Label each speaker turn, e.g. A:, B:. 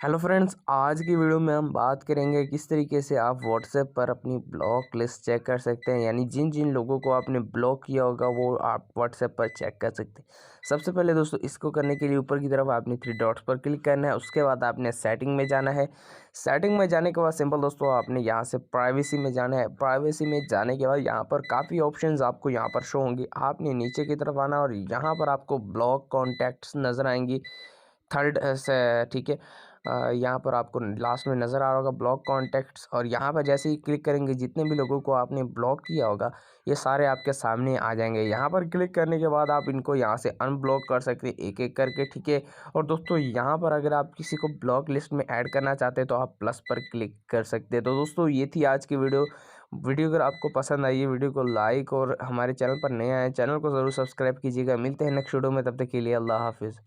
A: Hello friends, आज की video में हम बात करेंगे किस तरीके से आप व्हाट्सएप पर अपनी ब्लॉक लिस्ट चेक कर सकते हैं। यानी जिन जिन लोगों को आपने ब्लॉक किया होगा वो आप व्हाट्सएप पर चेक कर सकते हैं। सबसे पहले दोस्तों, इसको करने के लिए ऊपर की तरफ आपने 3 डॉट्स पर क्लिक करना है। उसके बाद आपने सेटिंग में जाना है। सेटिंग में जाने के बाद सिंपल दोस्तों आपने यहाँ से प्राइवेसी में जाना है। प्राइवेसी में जाने के बाद यहाँ पर काफ़ी ऑप्शंस आपको यहाँ पर शो होंगी। आपने नीचे की तरफ आना और यहाँ पर आपको ब्लॉक कॉन्टैक्ट्स नज़र आएंगी। थर्ड से ठीक है, यहाँ पर आपको लास्ट में नज़र आ रहा होगा ब्लॉक कॉन्टैक्ट्स। और यहाँ पर जैसे ही क्लिक करेंगे जितने भी लोगों को आपने ब्लॉक किया होगा ये सारे आपके सामने आ जाएंगे। यहाँ पर क्लिक करने के बाद आप इनको यहाँ से अनब्लॉक कर सकते हैं एक एक करके, ठीक है। और दोस्तों यहाँ पर अगर आप किसी को ब्लॉक लिस्ट में ऐड करना चाहते हैं तो आप प्लस पर क्लिक कर सकते हैं। तो दोस्तों ये थी आज की वीडियो अगर आपको पसंद आई है वीडियो को लाइक और हमारे चैनल पर नए आए चैनल को ज़रूर सब्सक्राइब कीजिएगा। मिलते हैं नेक्स्ट वीडियो में, तब तक के लिए अल्लाह हाफिज़।